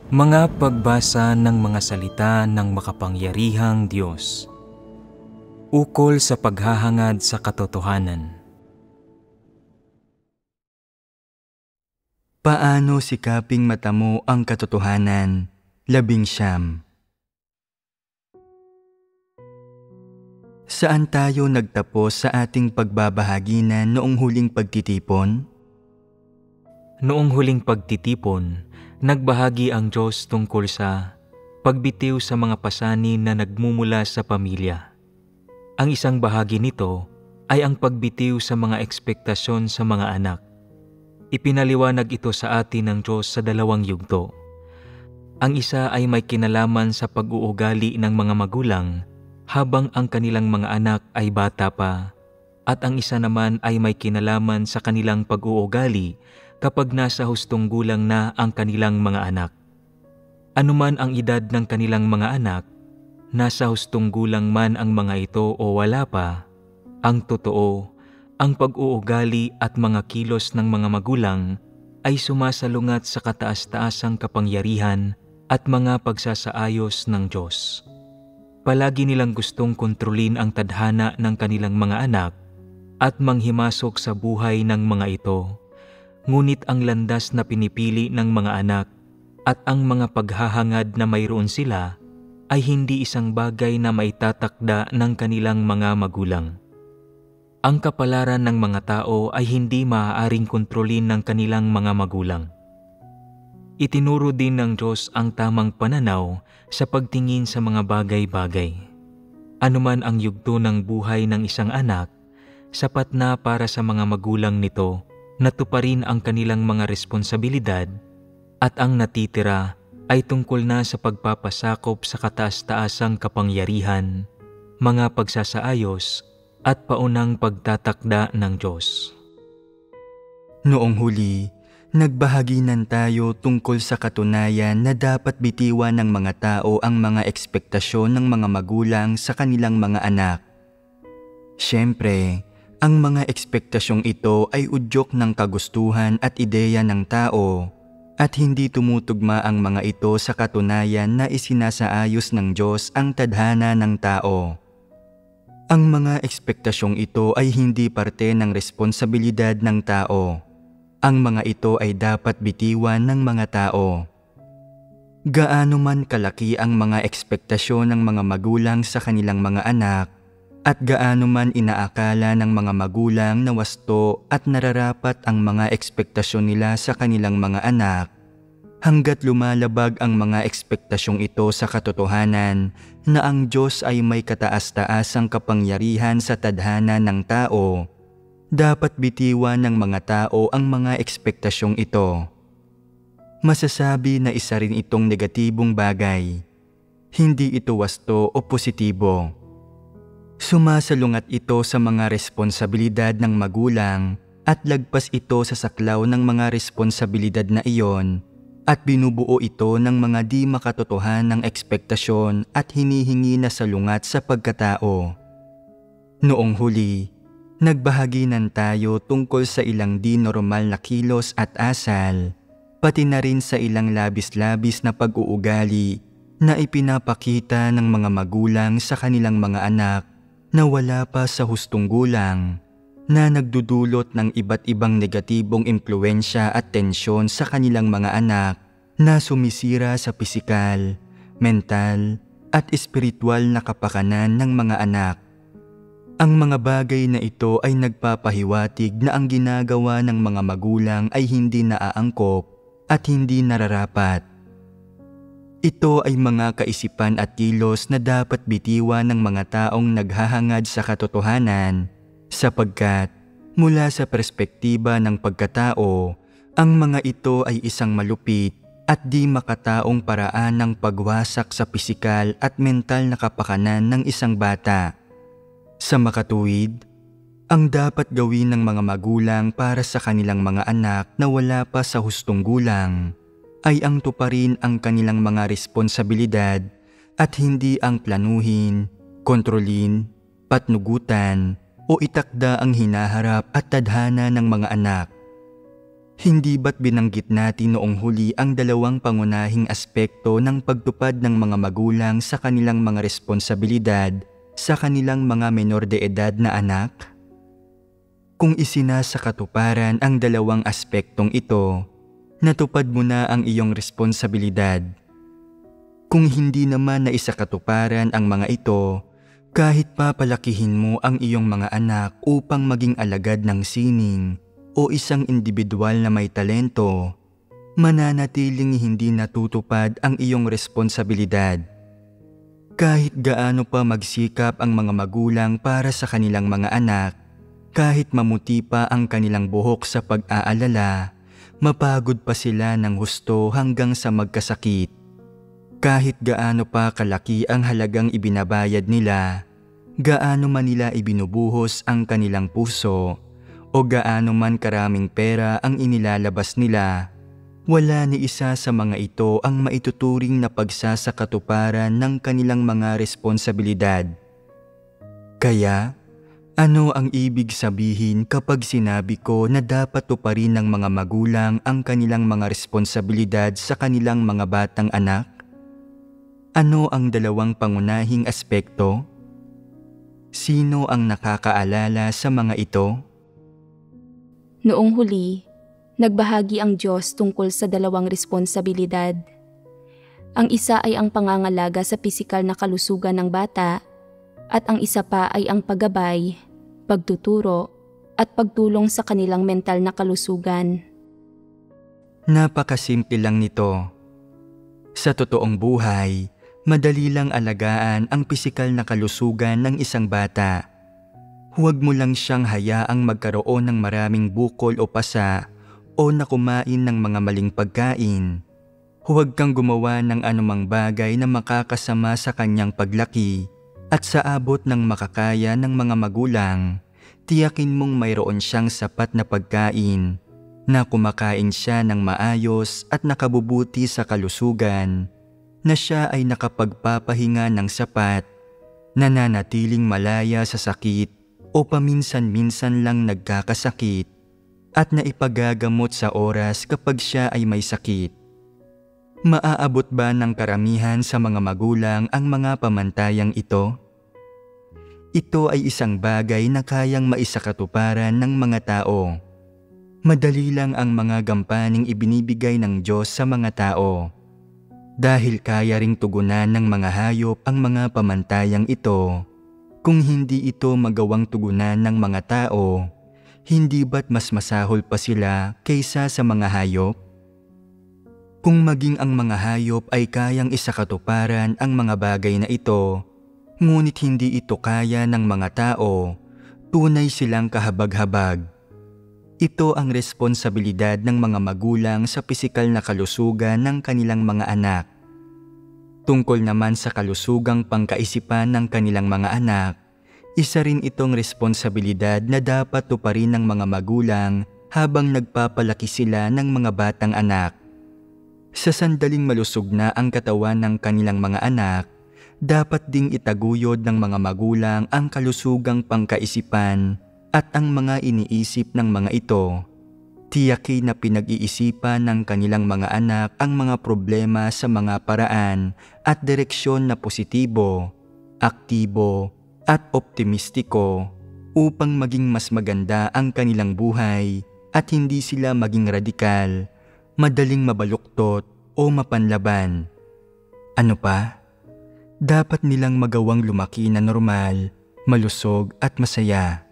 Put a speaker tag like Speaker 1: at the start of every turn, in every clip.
Speaker 1: Mga pagbasa ng mga salita ng makapangyarihang Diyos. Ukol sa paghahangad sa katotohanan.
Speaker 2: Paano sikaping matamo ang katotohanan? 19. Saan tayo nagtapos sa ating pagbabahaginan noong huling pagtitipon?
Speaker 1: Noong huling pagtitipon, nagbahagi ang Diyos tungkol sa pagbitiw sa mga pasanin na nagmumula sa pamilya. Ang isang bahagi nito ay ang pagbitiw sa mga ekspektasyon sa mga anak. Ipinaliwanag ito sa atin ng Diyos sa dalawang yugto. Ang isa ay may kinalaman sa pag-uugali ng mga magulang habang ang kanilang mga anak ay bata pa, at ang isa naman ay may kinalaman sa kanilang pag-uugali kapag nasa hustong gulang na ang kanilang mga anak. Anuman ang edad ng kanilang mga anak, nasa hustong gulang man ang mga ito o wala pa, ang totoo, ang pag-uugali at mga kilos ng mga magulang ay sumasalungat sa kataas-taasang kapangyarihan at mga pagsasaayos ng Diyos. Palagi nilang gustong kontrolin ang tadhana ng kanilang mga anak at manghimasok sa buhay ng mga ito. Ngunit ang landas na pinipili ng mga anak at ang mga paghahangad na mayroon sila ay hindi isang bagay na maitatakda ng kanilang mga magulang. Ang kapalaran ng mga tao ay hindi maaaring kontrolin ng kanilang mga magulang. Itinuro din ng Diyos ang tamang pananaw sa pagtingin sa mga bagay-bagay. Anuman ang yugto ng buhay ng isang anak, sapat na para sa mga magulang nito na tuparin ang kanilang mga responsibilidad, at ang natitira ay tungkol na sa pagpapasakop sa kataas-taasang kapangyarihan, mga pagsasaayos at paunang pagtatakda ng Diyos.
Speaker 2: Noong huli, nagbahaginan tayo tungkol sa katunayan na dapat bitiwan ng mga tao ang mga ekspektasyon ng mga magulang sa kanilang mga anak. Siyempre, ang mga ekspektasyong ito ay udyok ng kagustuhan at ideya ng tao, at hindi tumutugma ang mga ito sa katunayan na isinasaayos ng Diyos ang tadhana ng tao. Ang mga ekspektasyong ito ay hindi parte ng responsibilidad ng tao. Ang mga ito ay dapat bitiwan ng mga tao. Gaano man kalaki ang mga ekspektasyon ng mga magulang sa kanilang mga anak, at gaano man inaakala ng mga magulang na wasto at nararapat ang mga ekspektasyon nila sa kanilang mga anak, hanggat lumalabag ang mga ekspektasyong ito sa katotohanan na ang Diyos ay may kataas-taasang kapangyarihan sa tadhana ng tao, dapat bitiwan ng mga tao ang mga ekspektasyong ito. Masasabi na isa rin itong negatibong bagay. Hindi ito wasto o positibo. Sumasalungat ito sa mga responsibilidad ng magulang at lagpas ito sa saklaw ng mga responsibilidad na iyon, at binubuo ito ng mga di makatotohanang ekspektasyon at hinihingi na salungat sa pagkatao. Noong huli, nagbahaginan tayo tungkol sa ilang di normal na kilos at asal, pati na rin sa ilang labis-labis na pag-uugali na ipinapakita ng mga magulang sa kanilang mga anak na wala pa sa hustong gulang, na nagdudulot ng iba't ibang negatibong impluensya at tensyon sa kanilang mga anak na sumisira sa pisikal, mental at espiritual na kapakanan ng mga anak. Ang mga bagay na ito ay nagpapahiwatig na ang ginagawa ng mga magulang ay hindi naaangkop at hindi nararapat. Ito ay mga kaisipan at kilos na dapat bitiwan ng mga taong naghahangad sa katotohanan, sapagkat mula sa perspektiba ng pagkatao, ang mga ito ay isang malupit at di makataong paraan ng pagwasak sa pisikal at mental na kapakanan ng isang bata. Sa makatuwid, ang dapat gawin ng mga magulang para sa kanilang mga anak na wala pa sa hustong gulang ay ang tuparin ang kanilang mga responsibilidad at hindi ang planuhin, kontrolin, patnugutan o itakda ang hinaharap at tadhana ng mga anak. Hindi ba't binanggit natin noong huli ang dalawang pangunahing aspekto ng pagtupad ng mga magulang sa kanilang mga responsibilidad sa kanilang mga menor de edad na anak? Kung isinasakatuparan ang dalawang aspektong ito, natupad mo na ang iyong responsibilidad. Kung hindi naman na isakatuparan ang mga ito, kahit papalakihin mo ang iyong mga anak upang maging alagad ng sining o isang individual na may talento, mananatiling hindi natutupad ang iyong responsibilidad. Kahit gaano pa magsikap ang mga magulang para sa kanilang mga anak, kahit mamuti pa ang kanilang buhok sa pag-aalala, mapagod pa sila ng husto hanggang sa magkasakit. Kahit gaano pa kalaki ang halagang ibinabayad nila, gaano man nila ibinubuhos ang kanilang puso, o gaano man karaming pera ang inilalabas nila, wala ni isa sa mga ito ang maituturing na pagsasakatuparan ng kanilang mga responsibilidad. Kaya, ano ang ibig sabihin kapag sinabi ko na dapat tuparin ng mga magulang ang kanilang mga responsibilidad sa kanilang mga batang anak? Ano ang dalawang pangunahing aspekto? Sino ang nakakaalala sa mga ito?
Speaker 3: Noong huli, nagbahagi ang Diyos tungkol sa dalawang responsibilidad. Ang isa ay ang pangangalaga sa pisikal na kalusugan ng bata at ang isa pa ay ang paggabay, pagtuturo at pagtulong sa kanilang mental na kalusugan.
Speaker 2: Napakasimple lang nito. Sa totoong buhay, madali lang alagaan ang pisikal na kalusugan ng isang bata. Huwag mo lang siyang hayaang magkaroon ng maraming bukol o pasa o na kumain ng mga maling pagkain. Huwag kang gumawa ng anumang bagay na makakasama sa kanyang paglaki at sa abot ng makakaya ng mga magulang, tiyakin mong mayroon siyang sapat na pagkain, na kumakain siya ng maayos at nakabubuti sa kalusugan, na siya ay nakapagpapahinga ng sapat, nananatiling malaya sa sakit, o paminsan-minsan lang nagkakasakit at naipagagamot sa oras kapag siya ay may sakit. Maaabot ba ng karamihan sa mga magulang ang mga pamantayang ito? Ito ay isang bagay na kayang maisakatuparan ng mga tao. Madali lang ang mga gampaning ibinibigay ng Diyos sa mga tao. Dahil kaya ring tugunan ng mga hayop ang mga pamantayang ito, kung hindi ito magawang tugunan ng mga tao, hindi ba't mas masahol pa sila kaysa sa mga hayop? Kung maging ang mga hayop ay kayang isakatuparan ang mga bagay na ito, ngunit hindi ito kaya ng mga tao, tunay silang kahabag-habag. Ito ang responsibilidad ng mga magulang sa pisikal na kalusugan ng kanilang mga anak. Tungkol naman sa kalusugang pangkaisipan ng kanilang mga anak, isa rin itong responsibilidad na dapat tuparin ng mga magulang habang nagpapalaki sila ng mga batang anak. Sa sandaling malusog na ang katawan ng kanilang mga anak, dapat ding itaguyod ng mga magulang ang kalusugang pangkaisipan at ang mga iniisip ng mga ito. Tiyakin na pinag-iisipan ng kanilang mga anak ang mga problema sa mga paraan at direksyon na positibo, aktibo at optimistiko upang maging mas maganda ang kanilang buhay at hindi sila maging radikal, madaling mabaluktot o mapanlaban. Ano pa? Dapat nilang magawang lumaki na normal, malusog at masaya.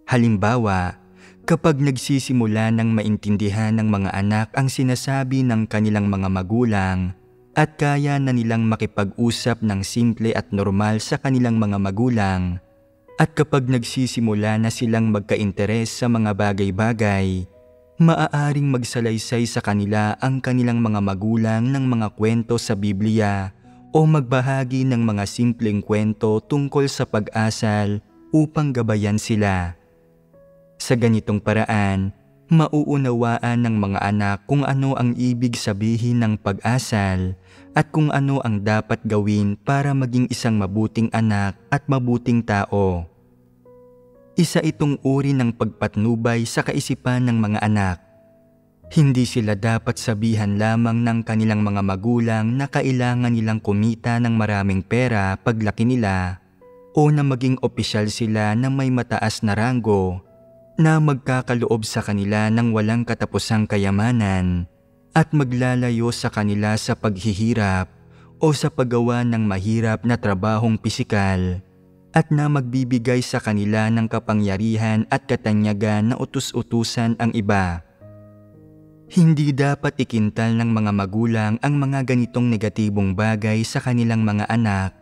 Speaker 2: Halimbawa, kapag nagsisimula ng maintindihan ng mga anak ang sinasabi ng kanilang mga magulang at kaya na nilang makipag-usap ng simple at normal sa kanilang mga magulang, at kapag nagsisimula na silang magka-interes sa mga bagay-bagay, maaaring magsalaysay sa kanila ang kanilang mga magulang ng mga kwento sa Biblia o magbahagi ng mga simpleng kwento tungkol sa pag-asal upang gabayan sila. Sa ganitong paraan, mauunawaan ng mga anak kung ano ang ibig sabihin ng pag-asal at kung ano ang dapat gawin para maging isang mabuting anak at mabuting tao. Isa itong uri ng pagpatnubay sa kaisipan ng mga anak. Hindi sila dapat sabihan lamang ng kanilang mga magulang na kailangan nilang kumita ng maraming pera paglaki nila o na maging opisyal sila na may mataas na ranggo na magkakaloob sa kanila ng walang katapusang kayamanan at maglalayo sa kanila sa paghihirap o sa paggawa ng mahirap na trabahong pisikal at na magbibigay sa kanila ng kapangyarihan at katanyagan na utus-utusan ang iba. Hindi dapat ikintal ng mga magulang ang mga ganitong negatibong bagay sa kanilang mga anak,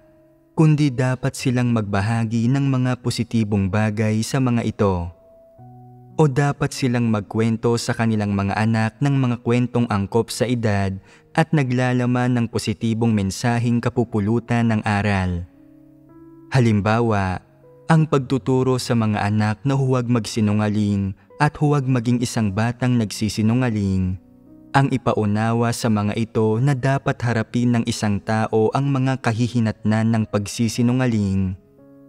Speaker 2: kundi dapat silang magbahagi ng mga positibong bagay sa mga ito. O dapat silang magkwento sa kanilang mga anak ng mga kwentong angkop sa edad at naglalaman ng positibong mensaheng kapupulutan ng aral. Halimbawa, ang pagtuturo sa mga anak na huwag magsinungaling at huwag maging isang batang nagsisinungaling. Ang ipaunawa sa mga ito na dapat harapin ng isang tao ang mga kahihinatnan ng pagsisinungaling.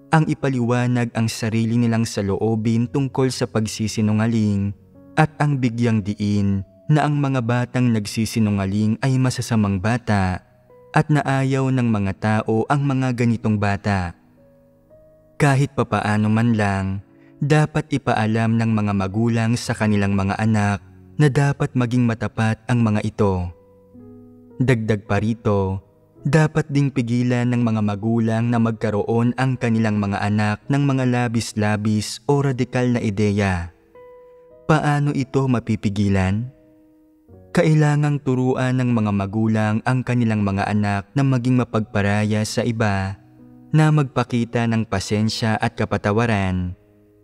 Speaker 2: Ang ipaliwanag ang sarili nilang saloobin tungkol sa pagsisinungaling at ang bigyang diin na ang mga batang nagsisinungaling ay masasamang bata at naayaw ng mga tao ang mga ganitong bata. Kahit papaano man lang, dapat ipaalam ng mga magulang sa kanilang mga anak na dapat maging matapat ang mga ito. Dagdag pa rito, dapat ding pigilan ng mga magulang na magkaroon ang kanilang mga anak ng mga labis-labis o radikal na ideya. Paano ito mapipigilan? Kailangang turuan ng mga magulang ang kanilang mga anak na maging mapagparaya sa iba, na magpakita ng pasensya at kapatawaran,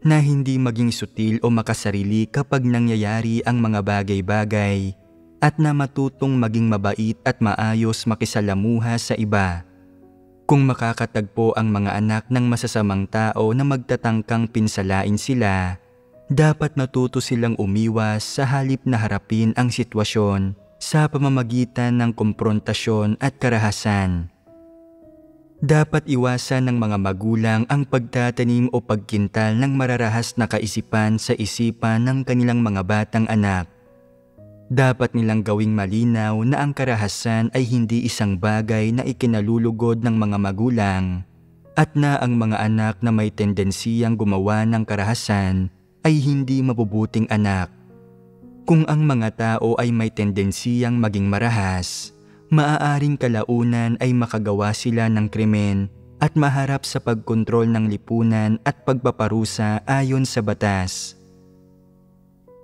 Speaker 2: na hindi maging sutil o makasarili kapag nangyayari ang mga bagay-bagay, at na matutong maging mabait at maayos makisalamuha sa iba. Kung makakatagpo ang mga anak ng masasamang tao na magtatangkang pinsalain sila, dapat natuto silang umiwas sa halip na harapin ang sitwasyon sa pamamagitan ng komprontasyon at karahasan. Dapat iwasan ng mga magulang ang pagtatanim o pagkintal ng mararahas na kaisipan sa isipan ng kanilang mga batang anak. Dapat nilang gawing malinaw na ang karahasan ay hindi isang bagay na ikinalulugod ng mga magulang at na ang mga anak na may tendensiyang gumawa ng karahasan ay hindi mabubuting anak. Kung ang mga tao ay may tendensiyang maging marahas, maaaring kalaunan ay makagawa sila ng krimen at maharap sa pagkontrol ng lipunan at pagpaparusa ayon sa batas.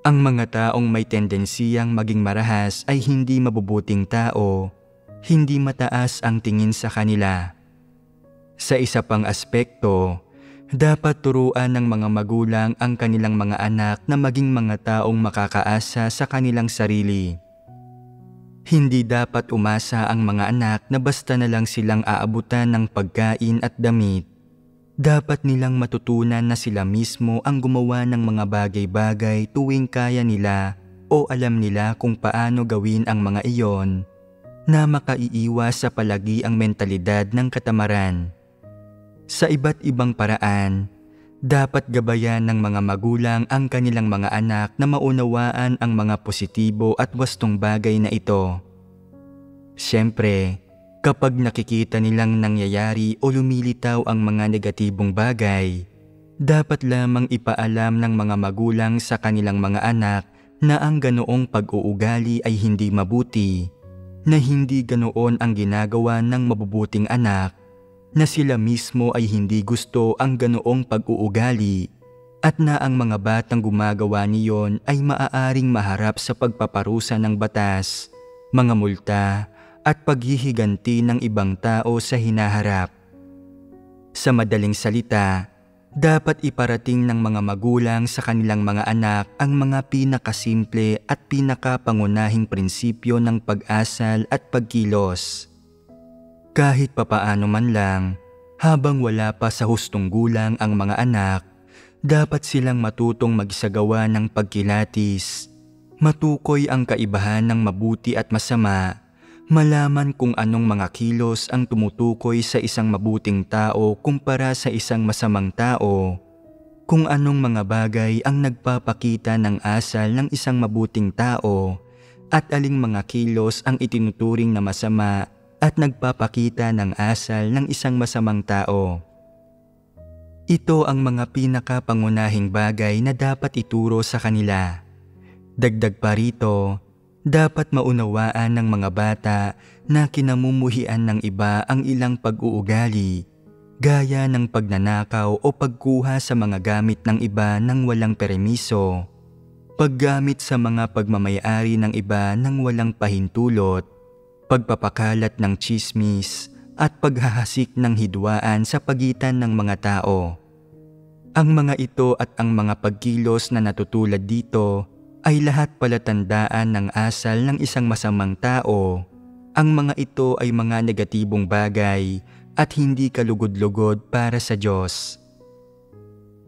Speaker 2: Ang mga taong may tendensiyang maging marahas ay hindi mabubuting tao, hindi mataas ang tingin sa kanila. Sa isa pang aspekto, dapat turuan ng mga magulang ang kanilang mga anak na maging mga taong makakaasa sa kanilang sarili. Hindi dapat umasa ang mga anak na basta na lang silang aabutan ng pagkain at damit. Dapat nilang matutunan na sila mismo ang gumawa ng mga bagay-bagay tuwing kaya nila o alam nila kung paano gawin ang mga iyon, na makaiiwas sa palagi ang mentalidad ng katamaran. Sa iba't ibang paraan, dapat gabayan ng mga magulang ang kanilang mga anak na maunawaan ang mga positibo at wastong bagay na ito. Siyempre, kapag nakikita nilang nangyayari o lumilitaw ang mga negatibong bagay, dapat lamang ipaalam ng mga magulang sa kanilang mga anak na ang ganoong pag-uugali ay hindi mabuti, na hindi ganoon ang ginagawa ng mabubuting anak, na sila mismo ay hindi gusto ang ganoong pag-uugali at na ang mga batang gumagawa niyon ay maaaring maharap sa pagpaparusa ng batas, mga multa at paghihiganti ng ibang tao sa hinaharap. Sa madaling salita, dapat iparating ng mga magulang sa kanilang mga anak ang mga pinakasimple at pinakapangunahing prinsipyo ng pag-asal at pagkilos. Kahit papaano man lang, habang wala pa sa hustong gulang ang mga anak, dapat silang matutong magsagawa ng pagkilatis, matukoy ang kaibahan ng mabuti at masama, malaman kung anong mga kilos ang tumutukoy sa isang mabuting tao kumpara sa isang masamang tao, kung anong mga bagay ang nagpapakita ng asal ng isang mabuting tao at aling mga kilos ang itinuturing na masama at nagpapakita ng asal ng isang masamang tao. Ito ang mga pinakapangunahing bagay na dapat ituro sa kanila. Dagdag pa rito, dapat maunawaan ng mga bata na kinamumuhian ng iba ang ilang pag-uugali, gaya ng pagnanakaw o pagkuha sa mga gamit ng iba nang walang permiso, paggamit sa mga pagmamayari ng iba nang walang pahintulot, pagpapakalat ng tsismis, at paghahasik ng hidwaan sa pagitan ng mga tao. Ang mga ito at ang mga pagkilos na natutulad dito ay lahat palatandaan ng asal ng isang masamang tao. Ang mga ito ay mga negatibong bagay at hindi kalugod-lugod para sa Diyos.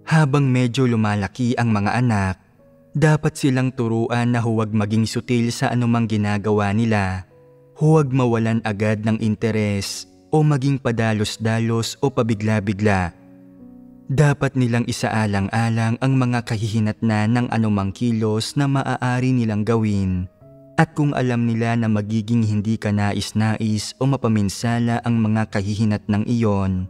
Speaker 2: Habang medyo lumalaki ang mga anak, dapat silang turuan na huwag maging sutil sa anumang ginagawa nila, huwag mawalan agad ng interes o maging padalos-dalos o pabigla-bigla. Dapat nilang isaalang-alang ang mga kahihinatnan ng anumang kilos na maaari nilang gawin. At kung alam nila na magiging hindi kanais-nais o mapaminsala ang mga kahihinat ng iyon,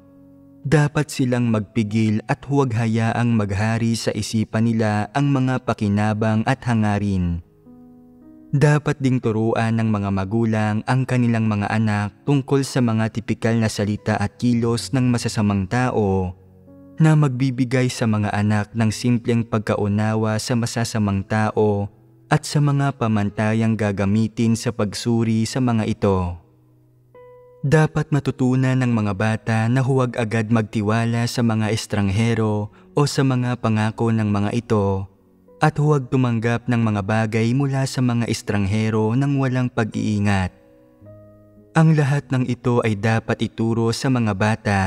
Speaker 2: dapat silang magpigil at huwag hayaang maghari sa isipan nila ang mga pakinabang at hangarin. Dapat ding turuan ng mga magulang ang kanilang mga anak tungkol sa mga tipikal na salita at kilos ng masasamang tao na magbibigay sa mga anak ng simpleng pagkaunawa sa masasamang tao at sa mga pamantayang gagamitin sa pagsuri sa mga ito. Dapat matutunan ng mga bata na huwag agad magtiwala sa mga estranghero o sa mga pangako ng mga ito at huwag tumanggap ng mga bagay mula sa mga estranghero nang walang pag-iingat. Ang lahat ng ito ay dapat ituro sa mga bata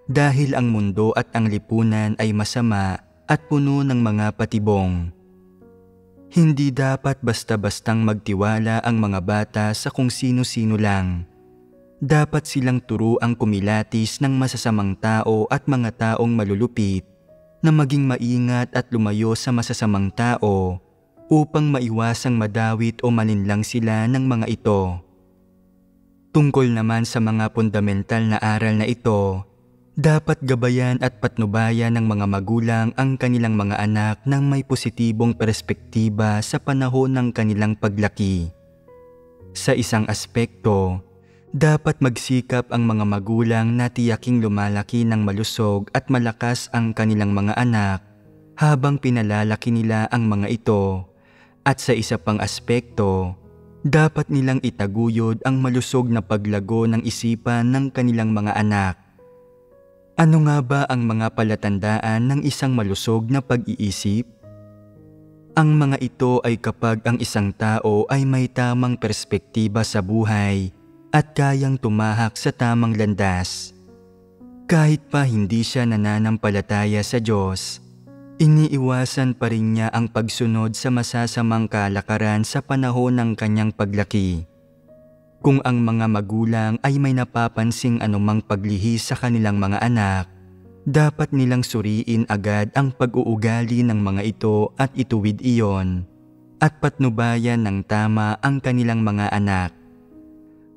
Speaker 2: dahil ang mundo at ang lipunan ay masama at puno ng mga patibong. Hindi dapat basta-bastang magtiwala ang mga bata sa kung sino-sino lang. Dapat silang turuang kumilatis ng masasamang tao at mga taong malulupit na maging maingat at lumayo sa masasamang tao upang maiwasang madawit o malinlang sila ng mga ito. Tungkol naman sa mga fundamental na aral na ito, dapat gabayan at patnubayan ng mga magulang ang kanilang mga anak ng may positibong perspektiba sa panahon ng kanilang paglaki. Sa isang aspekto, dapat magsikap ang mga magulang na tiyaking lumalaki ng malusog at malakas ang kanilang mga anak habang pinalalaki nila ang mga ito. At sa isa pang aspekto, dapat nilang itaguyod ang malusog na paglago ng isipan ng kanilang mga anak. Ano nga ba ang mga palatandaan ng isang malusog na pag-iisip? Ang mga ito ay kapag ang isang tao ay may tamang perspektiba sa buhay at kayang tumahak sa tamang landas. Kahit pa hindi siya nananampalataya sa Diyos, iniiwasan pa rin niya ang pagsunod sa masasamang kalakaran sa panahon ng kanyang paglaki. Kung ang mga magulang ay may napapansing anumang paglihis sa kanilang mga anak, dapat nilang suriin agad ang pag-uugali ng mga ito at ituwid iyon, at patnubayan ng tama ang kanilang mga anak.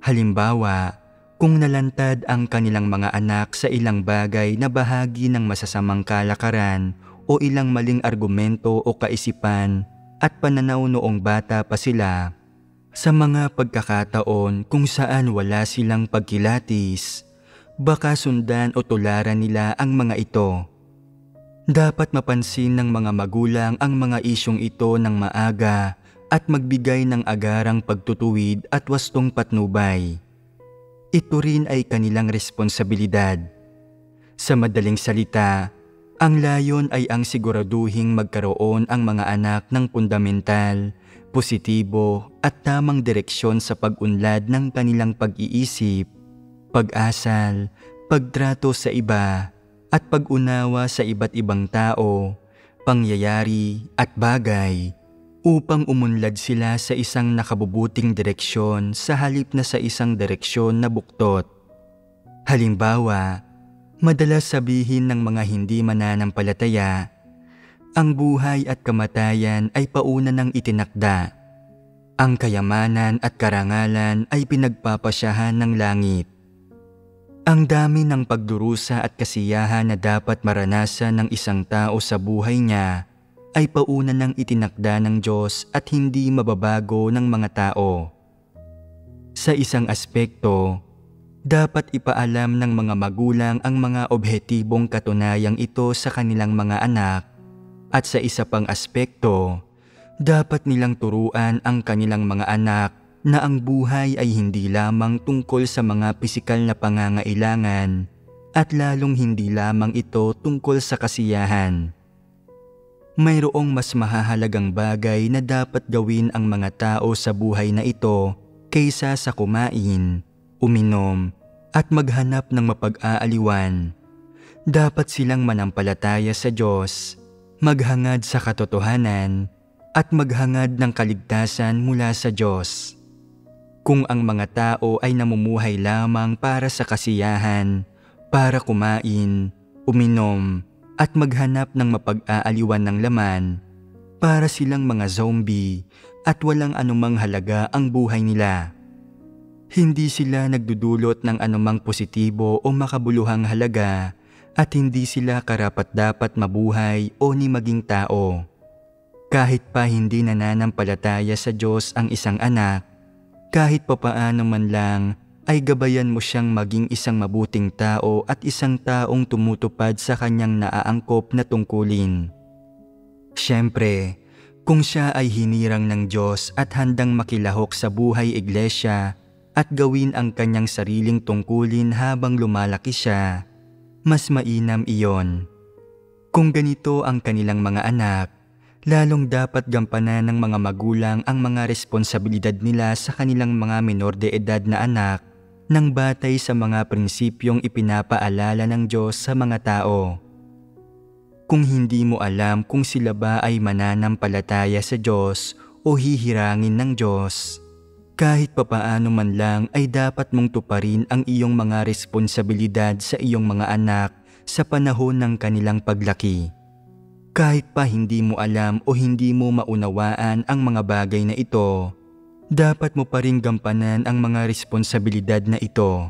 Speaker 2: Halimbawa, kung nalantad ang kanilang mga anak sa ilang bagay na bahagi ng masasamang kalakaran o ilang maling argumento o kaisipan at pananaw noong bata pa sila, sa mga pagkakataon kung saan wala silang pagkilatis, baka sundan o tularan nila ang mga ito. Dapat mapansin ng mga magulang ang mga isyong ito ng maaga at magbigay ng agarang pagtutuwid at wastong patnubay. Ito rin ay kanilang responsibilidad. Sa madaling salita, ang layon ay ang siguraduhing magkaroon ang mga anak ng fundamental, positibo at tamang direksyon sa pag-unlad ng kanilang pag-iisip, pag-asal, pagtrato sa iba, at pag-unawa sa iba't ibang tao, pangyayari at bagay upang umunlad sila sa isang nakabubuting direksyon sa halip na sa isang direksyon na buktot. Halimbawa, madalas sabihin ng mga hindi mananampalataya Ang buhay at kamatayan ay pauna ng itinakda. Ang kayamanan at karangalan ay pinagpapasyahan ng langit. Ang dami ng pagdurusa at kasiyahan na dapat maranasan ng isang tao sa buhay niya ay pauna ng itinakda ng Diyos at hindi mababago ng mga tao. Sa isang aspekto, dapat ipaalam ng mga magulang ang mga objetibong katunayang ito sa kanilang mga anak, at sa isa pang aspekto, dapat nilang turuan ang kanilang mga anak na ang buhay ay hindi lamang tungkol sa mga pisikal na pangangailangan at lalong hindi lamang ito tungkol sa kasiyahan. Mayroong mas mahahalagang bagay na dapat gawin ang mga tao sa buhay na ito kaysa sa kumain, uminom, at maghanap ng mapag-aaliwan. Dapat silang manampalataya sa Diyos, maghangad sa katotohanan, at maghangad ng kaligtasan mula sa Diyos. Kung ang mga tao ay namumuhay lamang para sa kasiyahan, para kumain, uminom, at maghanap ng mapag-aaliwan ng laman, para silang mga zombie at walang anumang halaga ang buhay nila. Hindi sila nagdudulot ng anumang positibo o makabuluhang halaga at hindi sila karapat-dapat mabuhay o ni maging tao. Kahit pa hindi nananampalataya sa Diyos ang isang anak, kahit papaano man lang ay gabayan mo siyang maging isang mabuting tao at isang taong tumutupad sa kanyang naaangkop na tungkulin. Siyempre, kung siya ay hinirang ng Diyos at handang makilahok sa buhay iglesia at gawin ang kanyang sariling tungkulin habang lumalaki siya, mas mainam iyon. Kung ganito ang kanilang mga anak, lalong dapat gampanan ng mga magulang ang mga responsibilidad nila sa kanilang mga menor de edad na anak nang batay sa mga prinsipyong ipinapaalala ng Diyos sa mga tao. Kung hindi mo alam kung sila ba ay mananampalataya sa Diyos o hihirangin ng Diyos, kahit papaano man lang ay dapat mong tuparin ang iyong mga responsibilidad sa iyong mga anak sa panahon ng kanilang paglaki. Kahit pa hindi mo alam o hindi mo maunawaan ang mga bagay na ito, dapat mo pa ring gampanan ang mga responsibilidad na ito.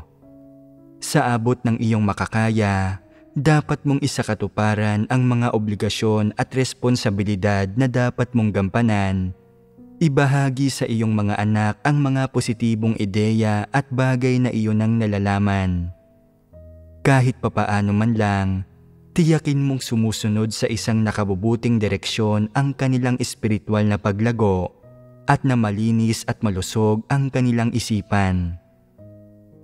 Speaker 2: Sa abot ng iyong makakaya, dapat mong isakatuparan ang mga obligasyon at responsibilidad na dapat mong gampanan. Ibahagi sa iyong mga anak ang mga positibong ideya at bagay na iyon ang nalalaman. Kahit papaano man lang, tiyakin mong sumusunod sa isang nakabubuting direksyon ang kanilang espiritual na paglago at na malinis at malusog ang kanilang isipan.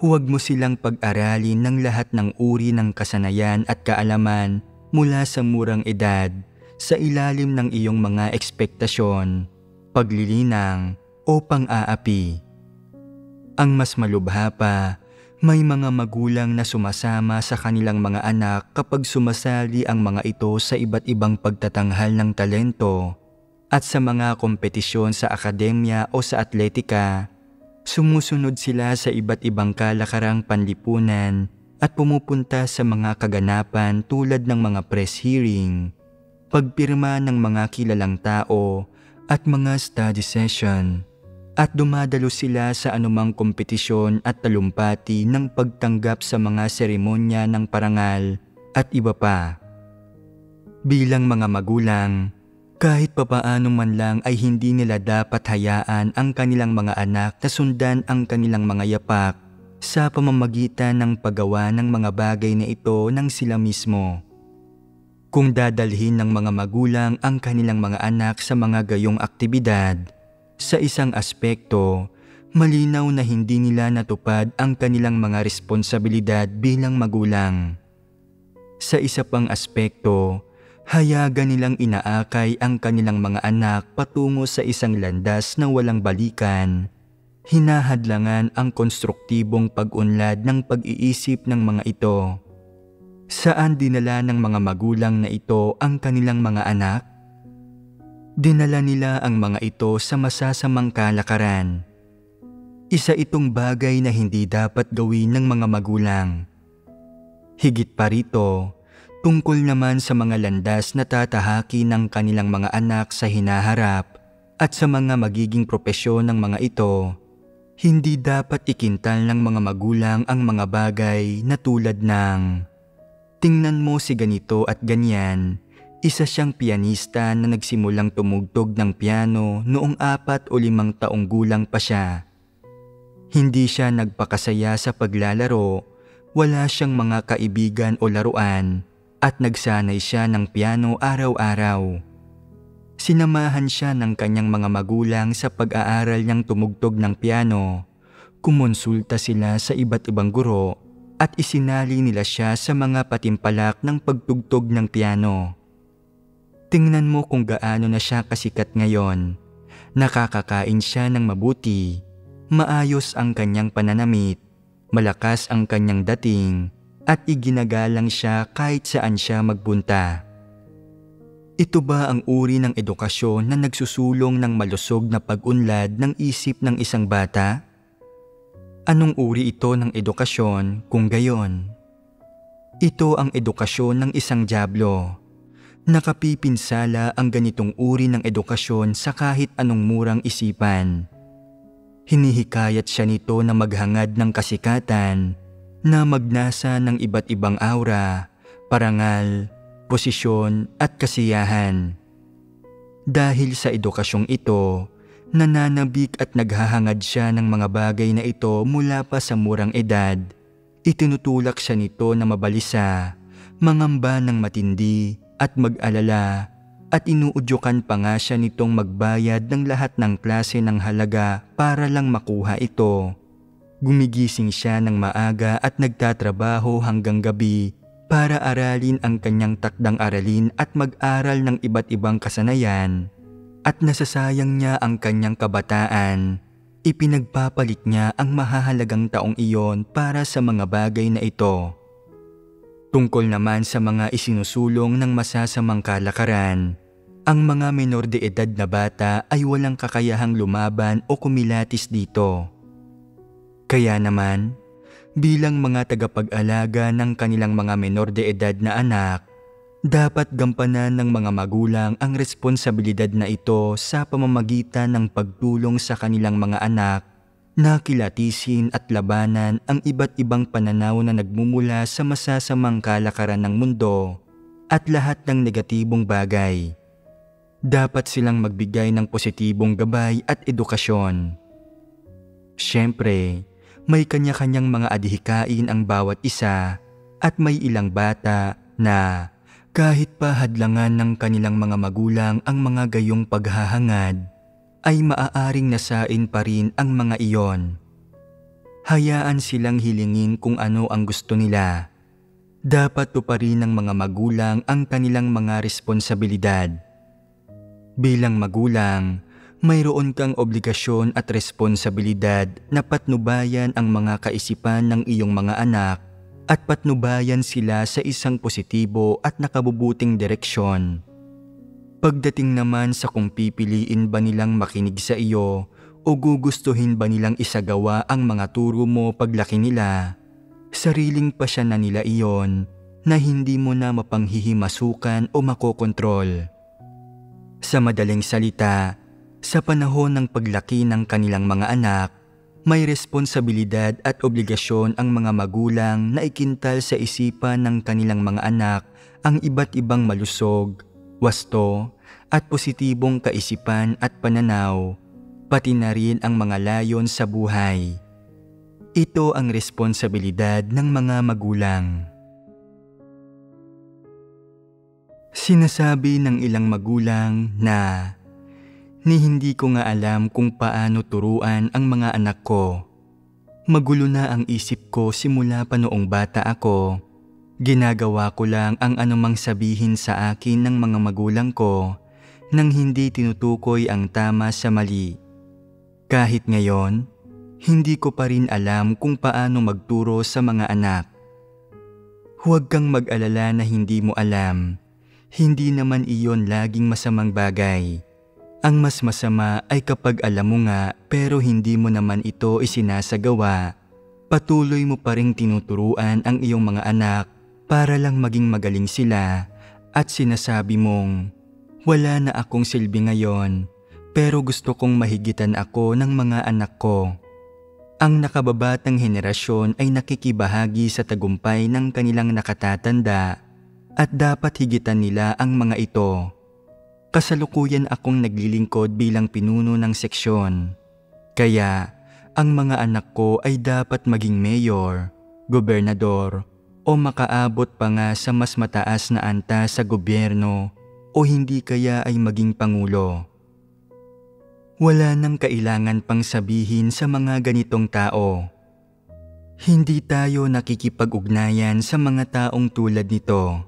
Speaker 2: Huwag mo silang pag-aralin ng lahat ng uri ng kasanayan at kaalaman mula sa murang edad sa ilalim ng iyong mga ekspektasyon, paglilinang o pang-aapi. Ang mas malubha pa, may mga magulang na sumasama sa kanilang mga anak kapag sumasali ang mga ito sa iba't ibang pagtatanghal ng talento at sa mga kompetisyon sa akademya o sa atletika. Sumusunod sila sa iba't ibang kalakarang panlipunan at pumupunta sa mga kaganapan tulad ng mga press hearing, pagpirma ng mga kilalang tao at mga study session, at dumadalo sila sa anumang kompetisyon at talumpati ng pagtanggap sa mga seremonya ng parangal at iba pa. Bilang mga magulang, kahit papaano man lang ay hindi nila dapat hayaan ang kanilang mga anak na sundan ang kanilang mga yapak sa pamamagitan ng paggawa ng mga bagay na ito ng sila mismo. Kung dadalhin ng mga magulang ang kanilang mga anak sa mga gayong aktibidad, sa isang aspekto, malinaw na hindi nila natupad ang kanilang mga responsibilidad bilang magulang. Sa isa pang aspekto, hayagan nilang inaakay ang kanilang mga anak patungo sa isang landas na walang balikan. Hinahadlangan ang konstruktibong pag-unlad ng pag-iisip ng mga ito. Saan dinala ng mga magulang na ito ang kanilang mga anak? Dinala nila ang mga ito sa masasamang kalakaran. Isa itong bagay na hindi dapat gawin ng mga magulang. Higit pa rito, Tungkol naman sa mga landas na tatahaki ng kanilang mga anak sa hinaharap at sa mga magiging propesyon ng mga ito, hindi dapat ikintal ng mga magulang ang mga bagay na tulad ng, tingnan mo si ganito at ganyan, isa siyang pianista na nagsimulang tumugtog ng piano noong 4 o 5 taong gulang pa siya. Hindi siya nagpakasaya sa paglalaro, wala siyang mga kaibigan o laruan, at nagsanay siya ng piano araw-araw. Sinamahan siya ng kanyang mga magulang sa pag-aaral niyang tumugtog ng piano. Kumonsulta sila sa iba't ibang guro at isinali nila siya sa mga patimpalak ng pagtugtog ng piano. Tingnan mo kung gaano na siya kasikat ngayon. Nakakakain siya ng mabuti, maayos ang kanyang pananamit, malakas ang kanyang dating, at iginagalang siya kahit saan siya magpunta. Ito ba ang uri ng edukasyon na nagsusulong ng malusog na pag-unlad ng isip ng isang bata? Anong uri ito ng edukasyon kung gayon? Ito ang edukasyon ng isang dyablo. Nakapipinsala ang ganitong uri ng edukasyon sa kahit anong murang isipan. Hinihikayat siya nito na maghangad ng kasikatan, na magnasa ng iba't ibang aura, parangal, posisyon at kasiyahan. Dahil sa edukasyong ito, nananabik at naghahangad siya ng mga bagay na ito mula pa sa murang edad. Itinutulak siya nito na mabalisa, mangamba ng matindi at mag-alala, at inuudyukan pa nga siya nitong magbayad ng lahat ng klase ng halaga para lang makuha ito. Gumigising siya ng maaga at nagtatrabaho hanggang gabi para aralin ang kanyang takdang aralin at mag-aral ng iba't ibang kasanayan. At nasasayang niya ang kanyang kabataan. Ipinagpapalit niya ang mahahalagang taong iyon para sa mga bagay na ito. Tungkol naman sa mga isinusulong ng masasamang kalakaran, ang mga menor de edad na bata ay walang kakayahang lumaban o kumilatis dito. Kaya naman, bilang mga tagapag-alaga ng kanilang mga menor de edad na anak, dapat gampanan ng mga magulang ang responsibilidad na ito sa pamamagitan ng pagtulong sa kanilang mga anak na kilatisin at labanan ang iba't ibang pananaw na nagmumula sa masasamang kalakaran ng mundo at lahat ng negatibong bagay. Dapat silang magbigay ng positibong gabay at edukasyon. Siyempre, may kanya-kanyang mga adhikain ang bawat isa at may ilang bata na kahit pa hadlangan ng kanilang mga magulang ang mga gayong paghahangad, ay maaaring nasain pa rin ang mga iyon. Hayaan silang hilingin kung ano ang gusto nila. Dapat tuparin ng mga magulang ang kanilang mga responsibilidad. Bilang magulang, mayroon kang obligasyon at responsibilidad na patnubayan ang mga kaisipan ng iyong mga anak at patnubayan sila sa isang positibo at nakabubuting direksyon. Pagdating naman sa kung pipiliin ba nilang makinig sa iyo o gugustuhin ba nilang isagawa ang mga turo mo paglaki nila, sariling pasya na nila iyon na hindi mo na mapanghihimasukan o makokontrol. Sa madaling salita, sa panahon ng paglaki ng kanilang mga anak, may responsibilidad at obligasyon ang mga magulang na ikintal sa isipan ng kanilang mga anak ang iba't ibang malusog, wasto, at positibong kaisipan at pananaw, pati na rin ang mga layon sa buhay. Ito ang responsibilidad ng mga magulang. Sinasabi ng ilang magulang na ni hindi ko nga alam kung paano turuan ang mga anak ko. Magulo na ang isip ko simula pa noong bata ako. Ginagawa ko lang ang anumang sabihin sa akin ng mga magulang ko nang hindi tinutukoy ang tama sa mali. Kahit ngayon, hindi ko pa rin alam kung paano magturo sa mga anak. Huwag kang mag-alala na hindi mo alam. Hindi naman iyon laging masamang bagay. Ang mas masama ay kapag alam mo nga pero hindi mo naman ito isinasagawa. Patuloy mo pa ring tinuturuan ang iyong mga anak para lang maging magaling sila at sinasabi mong, wala na akong silbi ngayon pero gusto kong mahigitan ako ng mga anak ko. Ang nakababatang henerasyon ay nakikibahagi sa tagumpay ng kanilang nakatatanda at dapat higitan nila ang mga ito. Kasalukuyan akong naglilingkod bilang pinuno ng seksyon. Kaya ang mga anak ko ay dapat maging mayor, gobernador o makaabot pa nga sa mas mataas na antas sa gobyerno o hindi kaya ay maging pangulo. Wala nang kailangan pang sabihin sa mga ganitong tao. Hindi tayo nakikipag-ugnayan sa mga taong tulad nito.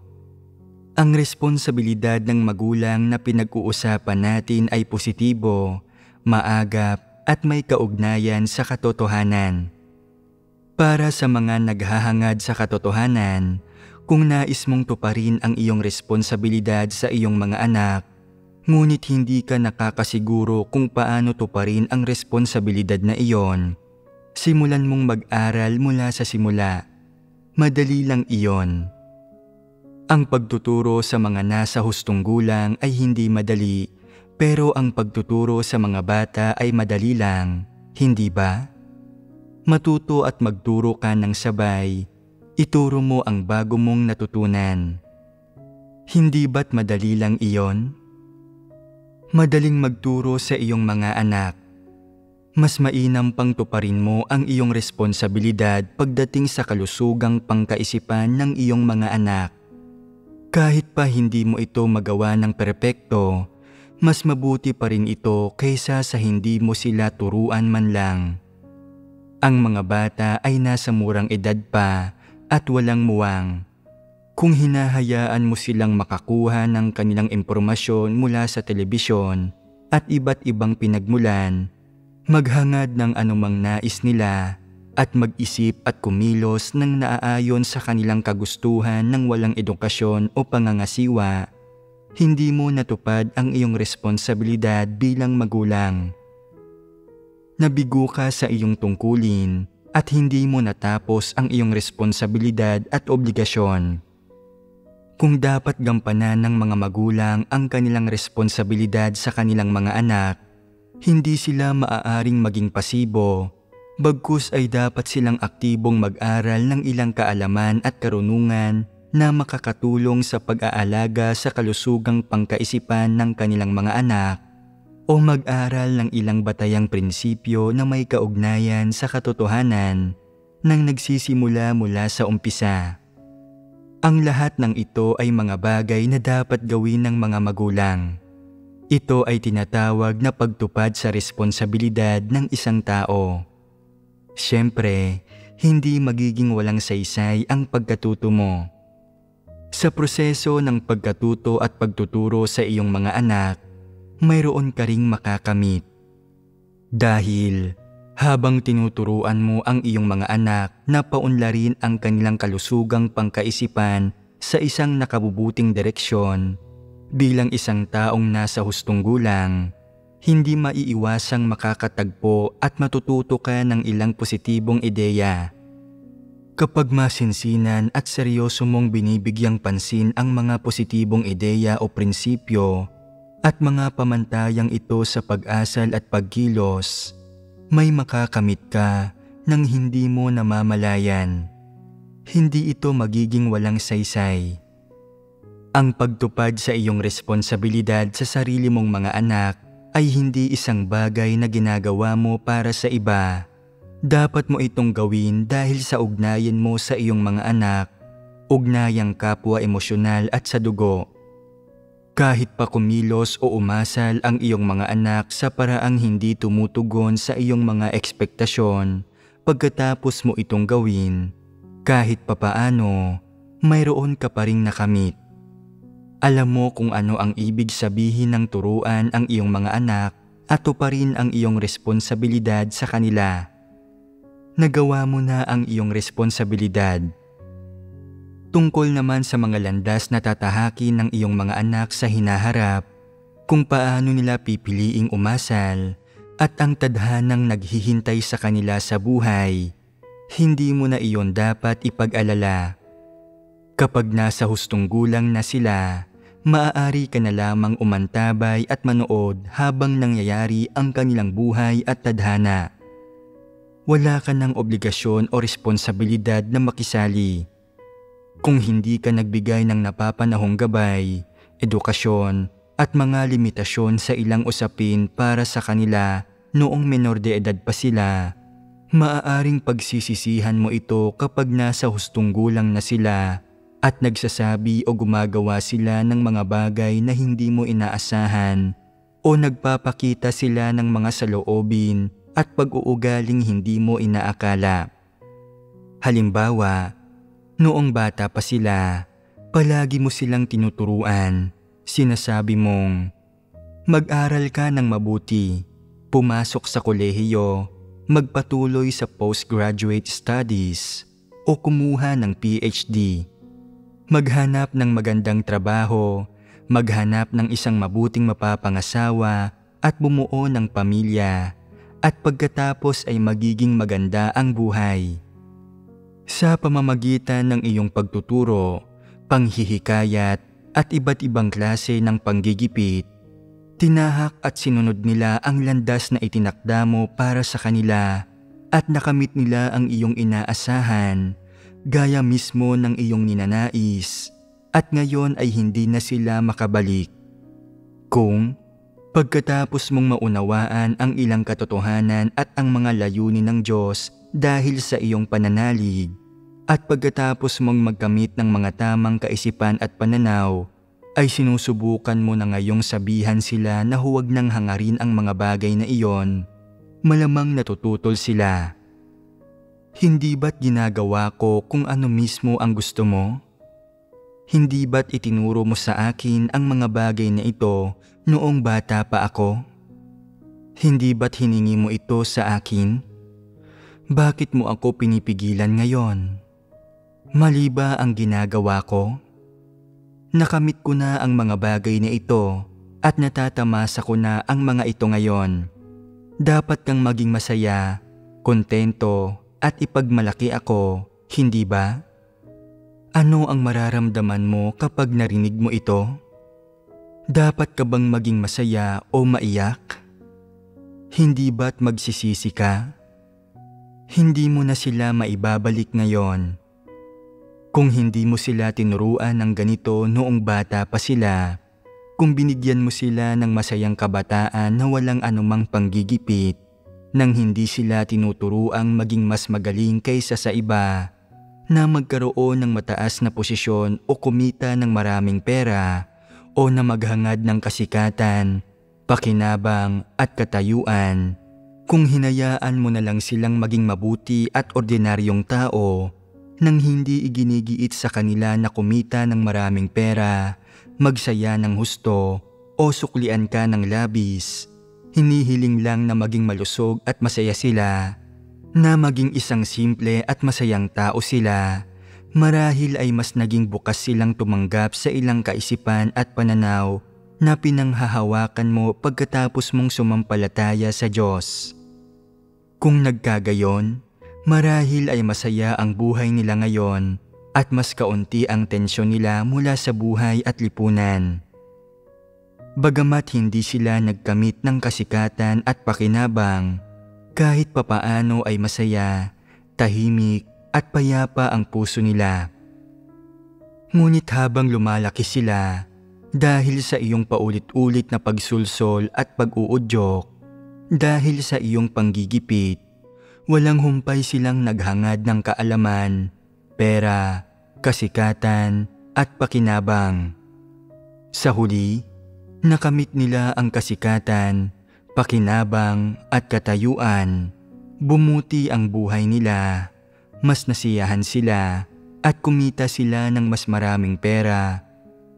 Speaker 2: Ang responsibilidad ng magulang na pinag-uusapan natin ay positibo, maagap at may kaugnayan sa katotohanan. Para sa mga naghahangad sa katotohanan, kung nais mong tuparin ang iyong responsibilidad sa iyong mga anak, ngunit hindi ka nakakasiguro kung paano tuparin ang responsibilidad na iyon, simulan mong mag-aral mula sa simula. Madali lang iyon. Ang pagtuturo sa mga nasa hustong gulang ay hindi madali, pero ang pagtuturo sa mga bata ay madali lang, hindi ba? Matuto at magturo ka ng sabay, ituro mo ang bago mong natutunan. Hindi ba't madali lang iyon? Madaling magturo sa iyong mga anak. Mas mainam pang tuparin mo ang iyong responsibilidad pagdating sa kalusugang pangkaisipan ng iyong mga anak. Kahit pa hindi mo ito magawa ng perpekto, mas mabuti pa rin ito kaysa sa hindi mo sila turuan man lang. Ang mga bata ay nasa murang edad pa at walang muwang. Kung hinahayaan mo silang makakuha ng kanilang impormasyon mula sa telebisyon at iba't ibang pinagmulan, maghangad ng anumang nais nila at mag-isip at kumilos ng naaayon sa kanilang kagustuhan ng walang edukasyon o pangangasiwa, hindi mo natupad ang iyong responsibilidad bilang magulang. Nabigo ka sa iyong tungkulin at hindi mo natapos ang iyong responsibilidad at obligasyon. Kung dapat gampanan ng mga magulang ang kanilang responsibilidad sa kanilang mga anak, hindi sila maaaring maging pasibo, bagkus ay dapat silang aktibong mag-aral ng ilang kaalaman at karunungan na makakatulong sa pag-aalaga sa kalusugang pangkaisipan ng kanilang mga anak o mag-aral ng ilang batayang prinsipyo na may kaugnayan sa katotohanan nang nagsisimula mula sa umpisa. Ang lahat ng ito ay mga bagay na dapat gawin ng mga magulang. Ito ay tinatawag na pagtupad sa responsibilidad ng isang tao. Siyempre, hindi magiging walang saysay ang pagkatuto mo. Sa proseso ng pagkatuto at pagtuturo sa iyong mga anak, mayroon ka ring makakamit. Dahil habang tinuturuan mo ang iyong mga anak na paunlarin ang kanilang kalusugang pangkaisipan sa isang nakabubuting direksyon, bilang isang taong nasa hustong gulang, hindi maiiwasang makakatagpo at matututo ka ng ilang positibong ideya. Kapag masinsinan at seryoso mong binibigyang pansin ang mga positibong ideya o prinsipyo at mga pamantayang ito sa pag-asal at pagkilos, may makakamit ka nang hindi mo namamalayan. Hindi ito magiging walang saysay. Ang pagtupad sa iyong responsibilidad sa sarili mong mga anak ay hindi isang bagay na ginagawa mo para sa iba. Dapat mo itong gawin dahil sa ugnayan mo sa iyong mga anak, ugnayang kapwa emosyonal at sa dugo. Kahit pa kumilos o umasal ang iyong mga anak sa paraang hindi tumutugon sa iyong mga ekspektasyon, pagkatapos mo itong gawin, kahit papaano, mayroon ka pa ring nakamit. Alam mo kung ano ang ibig sabihin ng turuan ang iyong mga anak at tuparin ang iyong responsibilidad sa kanila. Nagawa mo na ang iyong responsibilidad. Tungkol naman sa mga landas na tatahakin ng iyong mga anak sa hinaharap, kung paano nila pipiliing umasal at ang tadhanang naghihintay sa kanila sa buhay, hindi mo na iyon dapat ipag-alala. Kapag nasa hustong gulang na sila, maaari ka na lamang umantabay at manood habang nangyayari ang kanilang buhay at tadhana. Wala ka ng obligasyon o responsibilidad na makisali. Kung hindi ka nagbigay ng napapanahong gabay, edukasyon at mga limitasyon sa ilang usapin para sa kanila noong menor de edad pa sila, maaaring pagsisisihan mo ito kapag nasa hustong gulang na sila at nagsasabi o gumagawa sila ng mga bagay na hindi mo inaasahan o nagpapakita sila ng mga saloobin at pag-uugaling hindi mo inaakala. Halimbawa, noong bata pa sila, palagi mo silang tinuturuan. Sinasabi mong, mag-aral ka ng mabuti, pumasok sa kolehiyo, magpatuloy sa postgraduate studies o kumuha ng PhD. Maghanap ng magandang trabaho, maghanap ng isang mabuting mapapangasawa at bumuo ng pamilya, at pagkatapos ay magiging maganda ang buhay. Sa pamamagitan ng iyong pagtuturo, panghihikayat at iba't ibang klase ng panggigipit, tinahak at sinunod nila ang landas na itinakda mo para sa kanila at nakamit nila ang iyong inaasahan, gaya mismo ng iyong ninanais, at ngayon ay hindi na sila makabalik. Kung pagkatapos mong maunawaan ang ilang katotohanan at ang mga layunin ng Diyos dahil sa iyong pananalig, at pagkatapos mong magkamit ng mga tamang kaisipan at pananaw, ay sinusubukan mo na ngayong sabihan sila na huwag nang hangarin ang mga bagay na iyon, malamang natututol sila. Hindi ba't ginagawa ko kung ano mismo ang gusto mo? Hindi ba't itinuro mo sa akin ang mga bagay na ito noong bata pa ako? Hindi ba't hiningi mo ito sa akin? Bakit mo ako pinipigilan ngayon? Mali ba ang ginagawa ko? Nakamit ko na ang mga bagay na ito at natatamasa ko na ang mga ito ngayon. Dapat kang maging masaya, kontento at ipagmalaki ako, hindi ba? Ano ang mararamdaman mo kapag narinig mo ito? Dapat ka bang maging masaya o maiyak? Hindi ba't magsisisi ka? Hindi mo na sila maibabalik ngayon. Kung hindi mo sila tinuruan ng ganito noong bata pa sila, kung binigyan mo sila ng masayang kabataan na walang anumang panggigipit, nang hindi sila tinuturuang maging mas magaling kaysa sa iba, na magkaroon ng mataas na posisyon o kumita ng maraming pera, o na maghangad ng kasikatan, pakinabang at katayuan, kung hinayaan mo na lang silang maging mabuti at ordinaryong tao, nang hindi iginigiit sa kanila na kumita ng maraming pera, magsaya ng husto, o suklian ka ng labis, hinihiling lang na maging malusog at masaya sila, na maging isang simple at masayang tao sila, marahil ay mas naging bukas silang tumanggap sa ilang kaisipan at pananaw na pinanghahawakan mo pagkatapos mong sumampalataya sa Diyos. Kung nagkagayon, marahil ay masaya ang buhay nila ngayon at mas kaunti ang tensyon nila mula sa buhay at lipunan. Bagamat hindi sila nagkamit ng kasikatan at pakinabang, kahit papaano ay masaya, tahimik at payapa ang puso nila. Ngunit habang lumalaki sila, dahil sa iyong paulit-ulit na pagsulsol at pag-uudyok, dahil sa iyong panggigipit, walang humpay silang naghangad ng kaalaman, pera, kasikatan at pakinabang. Sa huli, nakamit nila ang kasikatan, pakinabang at katayuan. Bumuti ang buhay nila, mas nasiyahan sila at kumita sila ng mas maraming pera.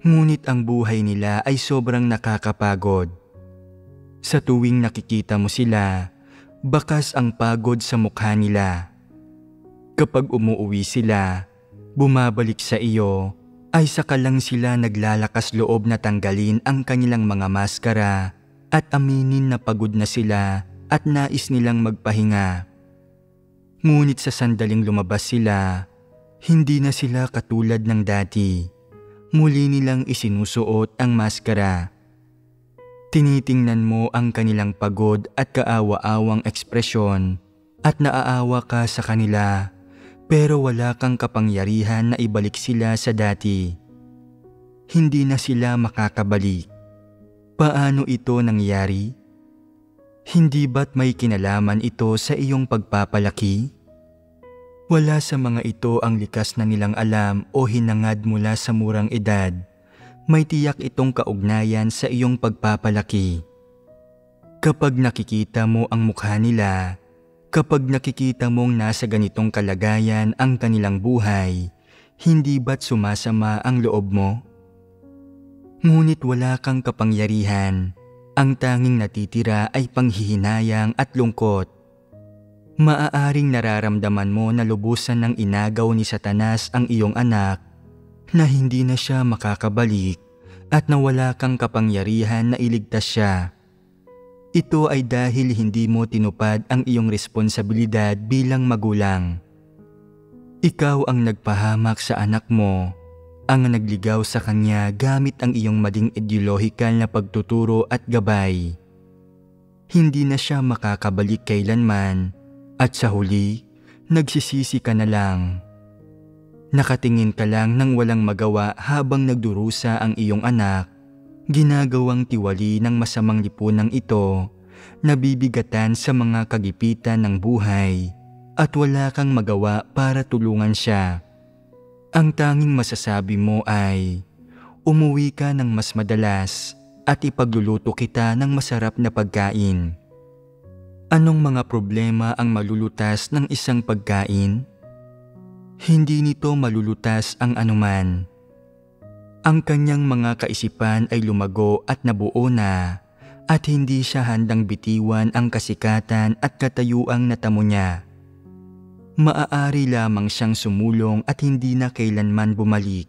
Speaker 2: Ngunit ang buhay nila ay sobrang nakakapagod. Sa tuwing nakikita mo sila, bakas ang pagod sa mukha nila. Kapag umuuwi sila, bumabalik sa iyo, ay saka lang sila naglalakas loob na tanggalin ang kanilang mga maskara at aminin na pagod na sila at nais nilang magpahinga. Ngunit sa sandaling lumabas sila, Hindi na sila katulad ng dati. Muli nilang isinusuot ang maskara. Tinitingnan mo ang kanilang pagod at kaawa-awang ekspresyon at naaawa ka sa kanila, pero wala kang kapangyarihan na ibalik sila sa dati. Hindi na sila makakabalik. Paano ito nangyari? Hindi ba't may kinalaman ito sa iyong pagpapalaki? Wala sa mga ito ang likas na nilang alam o hinangad mula sa murang edad. May tiyak itong kaugnayan sa iyong pagpapalaki. Kapag nakikita mo ang mukha nila, kapag nakikita mong nasa ganitong kalagayan ang kanilang buhay, hindi ba't sumasama ang loob mo? Ngunit wala kang kapangyarihan. Ang tanging natitira ay panghihinayang at lungkot. Maaaring nararamdaman mo na lubusan ng inagaw ni Satanas ang iyong anak, na hindi na siya makakabalik at na wala kang kapangyarihan na iligtas siya. Ito ay dahil hindi mo tinupad ang iyong responsibilidad bilang magulang. Ikaw ang nagpahamak sa anak mo, ang nagligaw sa kanya gamit ang iyong maling ideolohikal na pagtuturo at gabay. Hindi na siya makakabalik kailanman. At sa huli, nagsisisi ka na lang. Nakatingin ka lang nang walang magawa habang nagdurusa ang iyong anak, ginagawang tiwali ng masamang lipunang ito, nabibigatan sa mga kagipitan ng buhay, at wala kang magawa para tulungan siya. Ang tanging masasabi mo ay, umuwi ka ng mas madalas at ipagluluto kita ng masarap na pagkain. Anong mga problema ang malulutas ng isang pagkain? Hindi nito malulutas ang anuman. Ang kanyang mga kaisipan ay lumago at nabuo na, at hindi siya handang bitiwan ang kasikatan at katayuang natamo niya. Maaari lamang siyang sumulong at hindi na kailanman bumalik.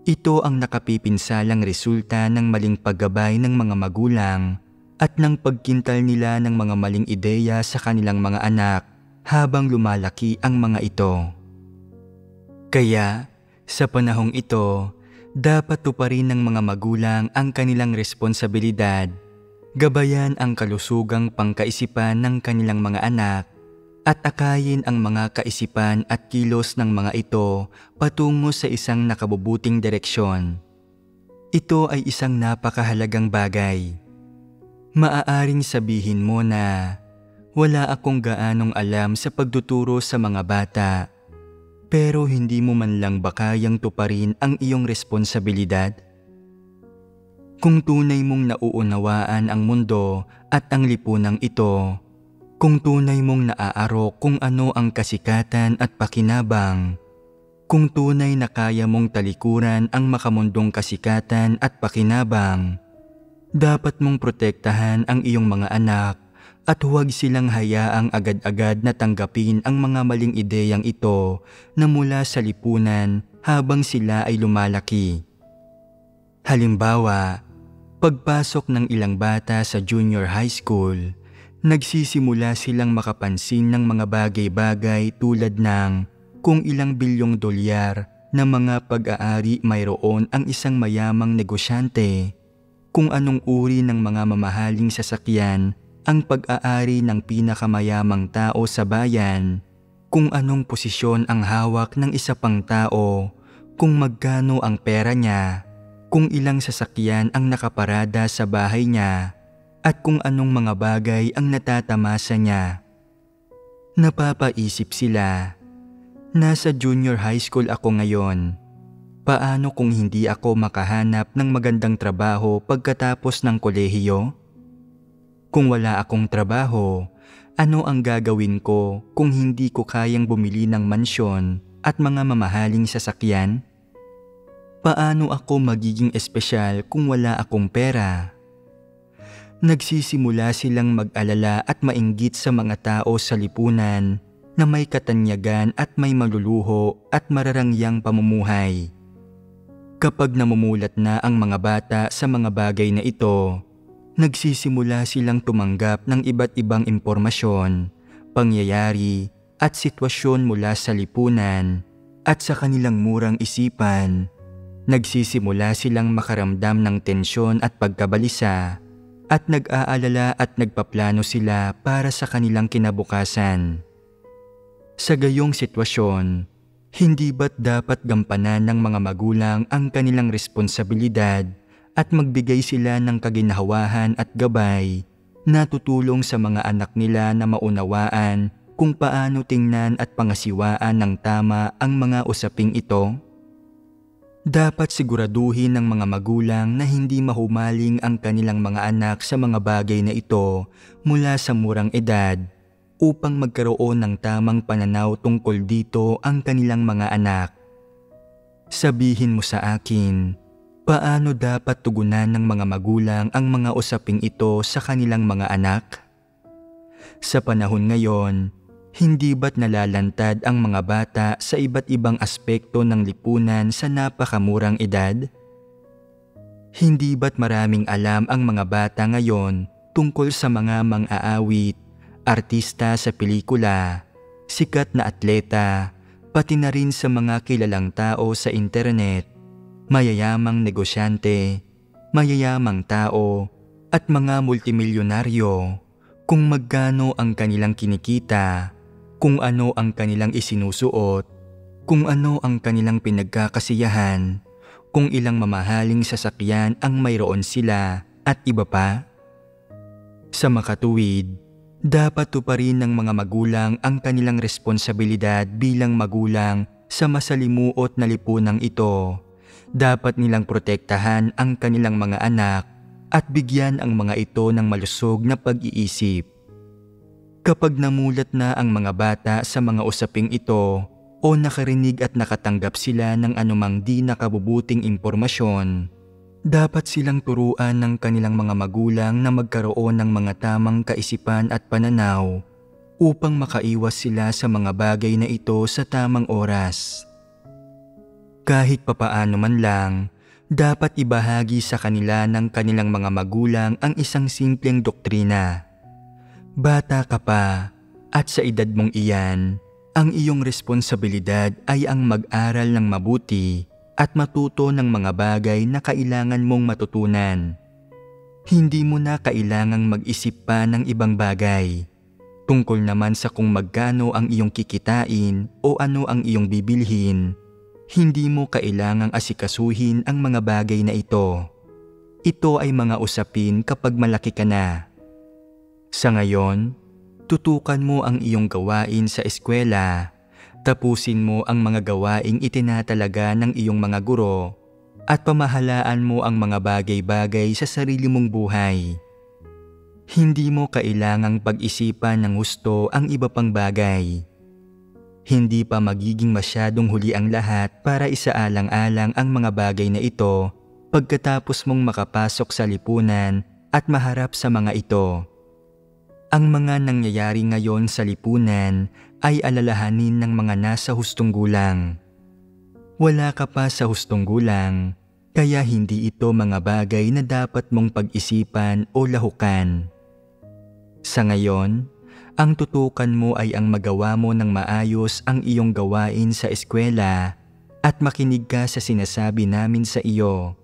Speaker 2: Ito ang nakapipinsalang resulta ng maling paggabay ng mga magulang at ng pagkintal nila ng mga maling ideya sa kanilang mga anak habang lumalaki ang mga ito. Kaya, sa panahong ito, dapat tuparin ng mga magulang ang kanilang responsibilidad, gabayan ang kalusugang pangkaisipan ng kanilang mga anak, at akayin ang mga kaisipan at kilos ng mga ito patungo sa isang nakabubuting direksyon. Ito ay isang napakahalagang bagay. Maaaring sabihin mo na, wala akong gaanong alam sa pagtuturo sa mga bata, pero hindi mo man lang ba kayang tuparin ang iyong responsibilidad? Kung tunay mong nauunawaan ang mundo at ang lipunang ito, kung tunay mong naaarok kung ano ang kasikatan at pakinabang, kung tunay na kaya mong talikuran ang makamundong kasikatan at pakinabang, dapat mong protektahan ang iyong mga anak at huwag silang hayaang agad-agad na tanggapin ang mga maling ideyang ito na mula sa lipunan habang sila ay lumalaki. Halimbawa, pagpasok ng ilang bata sa junior high school, nagsisimula silang makapansin ng mga bagay-bagay tulad ng kung ilang bilyong dolyar na mga pag-aari mayroon ang isang mayamang negosyante, kung anong uri ng mga mamahaling sasakyan ang pag-aari ng pinakamayamang tao sa bayan, kung anong posisyon ang hawak ng isa pang tao, kung magkano ang pera niya, kung ilang sasakyan ang nakaparada sa bahay niya, at kung anong mga bagay ang natatamasa niya. Napapaisip sila, nasa junior high school ako ngayon. Paano kung hindi ako makahanap ng magandang trabaho pagkatapos ng kolehiyo? Kung wala akong trabaho, ano ang gagawin ko kung hindi ko kayang bumili ng mansyon at mga mamahaling sasakyan? Paano ako magiging espesyal kung wala akong pera? Nagsisimula silang mag-alala at mainggit sa mga tao sa lipunan na may katanyagan at may maluluho at mararangyang pamumuhay. Kapag namumulat na ang mga bata sa mga bagay na ito, nagsisimula silang tumanggap ng iba't ibang impormasyon, pangyayari at sitwasyon mula sa lipunan At sa kanilang murang isipan, nagsisimula silang makaramdam ng tensyon at pagkabalisa at nag-aalala at nagpaplano sila para sa kanilang kinabukasan. Sa gayong sitwasyon, hindi ba't dapat gampanan ng mga magulang ang kanilang responsibilidad at magbigay sila ng kaginhawahan at gabay na tutulong sa mga anak nila na maunawaan kung paano tingnan at pangasiwaan ng tama ang mga usaping ito? Dapat siguraduhin ng mga magulang na hindi mahumaling ang kanilang mga anak sa mga bagay na ito mula sa murang edad upang magkaroon ng tamang pananaw tungkol dito ang kanilang mga anak. Sabihin mo sa akin, paano dapat tugunan ng mga magulang ang mga usaping ito sa kanilang mga anak? Sa panahon ngayon, hindi ba't nalalantad ang mga bata sa iba't ibang aspekto ng lipunan sa napakamurang edad? Hindi ba't maraming alam ang mga bata ngayon tungkol sa mga mang-aawit, artista sa pelikula, sikat na atleta, pati na rin sa mga kilalang tao sa internet, mayayamang negosyante, mayayamang tao, at mga multimilyonaryo, kung magkano ang kanilang kinikita, kung ano ang kanilang isinusuot, kung ano ang kanilang pinagkakasiyahan, kung ilang mamahaling sasakyan ang mayroon sila at iba pa? Sa makatuwid, dapat tuparin ng mga magulang ang kanilang responsibilidad bilang magulang sa masalimuot na lipunang ito. Dapat nilang protektahan ang kanilang mga anak at bigyan ang mga ito ng malusog na pag-iisip. Kapag namulat na ang mga bata sa mga usaping ito o nakarinig at nakatanggap sila ng anumang di nakabubuting impormasyon, dapat silang turuan ng kanilang mga magulang na magkaroon ng mga tamang kaisipan at pananaw upang makaiwas sila sa mga bagay na ito sa tamang oras. Kahit papaano man lang, dapat ibahagi sa kanila ng kanilang mga magulang ang isang simpleng doktrina. Bata ka pa at sa edad mong iyan, ang iyong responsibilidad ay ang mag-aral ng mabuti at matuto ng mga bagay na kailangan mong matutunan. Hindi mo na kailangang mag-isip pa ng ibang bagay. Tungkol naman sa kung magkano ang iyong kikitain o ano ang iyong bibilhin, hindi mo kailangang asikasuhin ang mga bagay na ito. Ito ay mga usapin kapag malaki ka na. Sa ngayon, tutukan mo ang iyong gawain sa eskwela, tapusin mo ang mga gawaing itinatalaga ng iyong mga guro, at pamahalaan mo ang mga bagay-bagay sa sarili mong buhay. Hindi mo kailangang pag-isipan ng gusto ang iba pang bagay. Hindi pa magiging masyadong huli ang lahat para isaalang-alang ang mga bagay na ito pagkatapos mong makapasok sa lipunan at maharap sa mga ito. Ang mga nangyayari ngayon sa lipunan ay alalahanin ng mga nasa hustong gulang. Wala ka pa sa hustong gulang, kaya hindi ito mga bagay na dapat mong pag-isipan o lahukan. Sa ngayon, ang tutukan mo ay ang magawa mo ng maayos ang iyong gawain sa eskwela at makinig ka sa sinasabi namin sa iyo.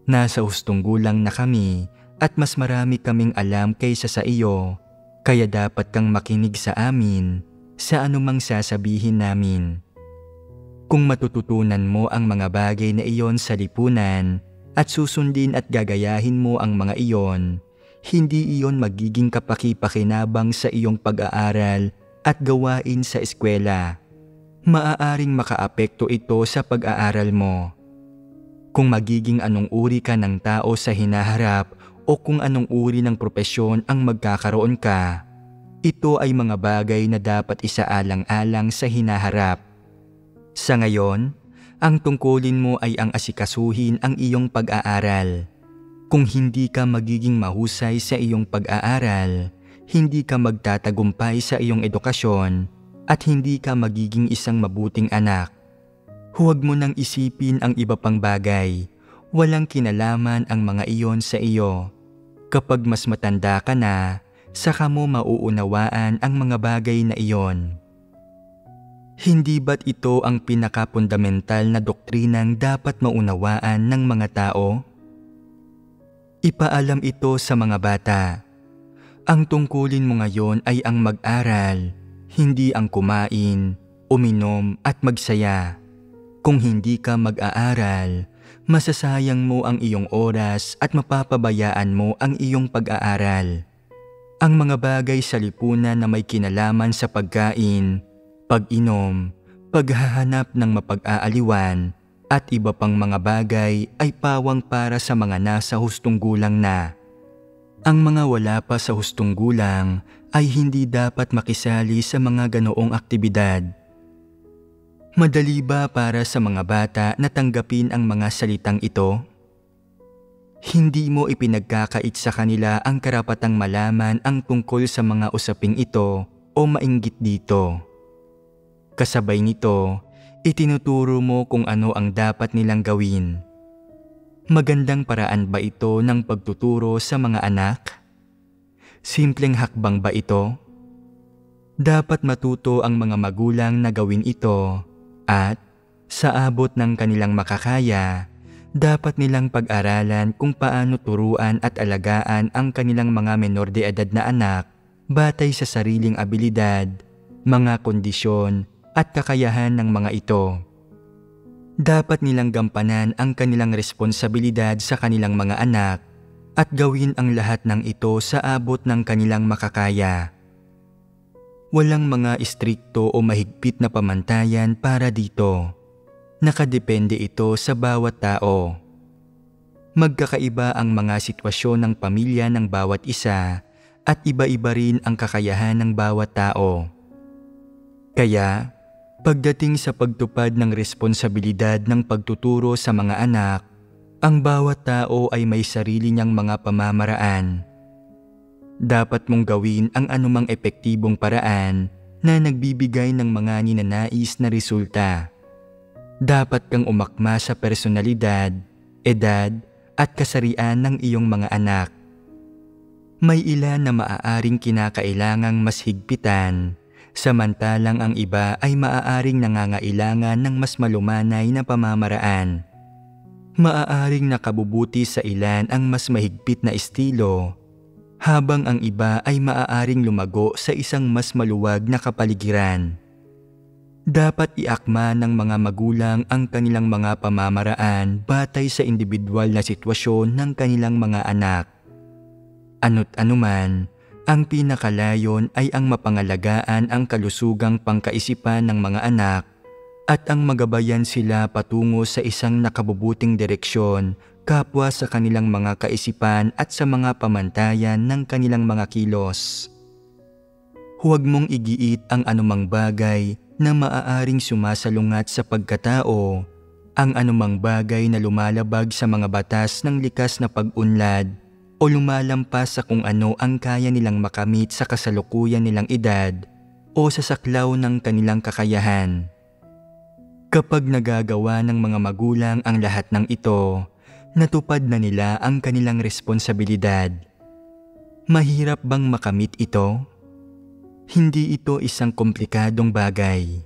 Speaker 2: Nasa hustong gulang na kami at mas marami kaming alam kaysa sa iyo. Kaya dapat kang makinig sa amin sa anumang sasabihin namin. Kung matututunan mo ang mga bagay na iyon sa lipunan at susundin at gagayahin mo ang mga iyon, hindi iyon magiging kapaki-pakinabang sa iyong pag-aaral at gawain sa eskwela. Maaaring makaapekto ito sa pag-aaral mo. Kung magiging anong uri ka ng tao sa hinaharap o kung anong uri ng propesyon ang magkakaroon ka, ito ay mga bagay na dapat isaalang-alang sa hinaharap. Sa ngayon, ang tungkulin mo ay ang asikasuhin ang iyong pag-aaral. Kung hindi ka magiging mahusay sa iyong pag-aaral, hindi ka magtatagumpay sa iyong edukasyon at hindi ka magiging isang mabuting anak. Huwag mo nang isipin ang iba pang bagay. Walang kinalaman ang mga iyon sa iyo. Kapag mas matanda ka na, saka mo mauunawaan ang mga bagay na iyon. Hindi ba't ito ang pinakapundamental na doktrinang dapat maunawaan ng mga tao? Ipaalam ito sa mga bata. Ang tungkulin mo ngayon ay ang mag-aral, hindi ang kumain, uminom at magsaya. Kung hindi ka mag-aaral, masasayang mo ang iyong oras at mapapabayaan mo ang iyong pag-aaral. Ang mga bagay sa lipunan na may kinalaman sa pagkain, pag-inom, paghahanap ng mapag-aaliwan, at iba pang mga bagay ay pawang para sa mga nasa hustong gulang na. Ang mga wala pa sa hustong gulang ay hindi dapat makisali sa mga ganoong aktibidad. Madali ba para sa mga bata na tanggapin ang mga salitang ito? Hindi mo ipinagkakait sa kanila ang karapatang malaman ang tungkol sa mga usaping ito o mainggit dito. Kasabay nito, itinuturo mo kung ano ang dapat nilang gawin. Magandang paraan ba ito ng pagtuturo sa mga anak? Simpleng hakbang ba ito? Dapat matuto ang mga magulang na gawin ito at, sa abot ng kanilang makakaya, dapat nilang pag-aralan kung paano turuan at alagaan ang kanilang mga menor de edad na anak batay sa sariling abilidad, mga kondisyon at kakayahan ng mga ito. Dapat nilang gampanan ang kanilang responsibilidad sa kanilang mga anak at gawin ang lahat ng ito sa abot ng kanilang makakaya. Walang mga istrikto o mahigpit na pamantayan para dito. Nakadepende ito sa bawat tao. Magkakaiba ang mga sitwasyon ng pamilya ng bawat isa at iba-iba rin ang kakayahan ng bawat tao. Kaya, pagdating sa pagtupad ng responsibilidad ng pagtuturo sa mga anak, ang bawat tao ay may sarili niyang mga pamamaraan. Dapat mong gawin ang anumang epektibong paraan na nagbibigay ng mga ninanais na resulta. Dapat kang umakma sa personalidad, edad at kasarian ng iyong mga anak. May ilan na maaaring kinakailangang mas higpitan, samantalang ang iba ay maaaring nangangailangan ng mas malumanay na pamamaraan. Maaaring nakabubuti sa ilan ang mas mahigpit na estilo, habang ang iba ay maaaring lumago sa isang mas maluwag na kapaligiran. Dapat iakma ng mga magulang ang kanilang mga pamamaraan batay sa individual na sitwasyon ng kanilang mga anak. Ano't anuman, ang pinakalayon ay ang mapangalagaan ang kalusugang pangkaisipan ng mga anak at ang magabayan sila patungo sa isang nakabubuting direksyon kapwa sa kanilang mga kaisipan at sa mga pamantayan ng kanilang mga kilos. Huwag mong igiit ang anumang bagay na maaaring sumasalungat sa pagkatao, ang anumang bagay na lumalabag sa mga batas ng likas na pag-unlad o lumalampas sa kung ano ang kaya nilang makamit sa kasalukuyan nilang edad o sa saklaw ng kanilang kakayahan. Kapag nagagawa ng mga magulang ang lahat ng ito, natupad na nila ang kanilang responsibilidad. Mahirap bang makamit ito? Hindi ito isang komplikadong bagay.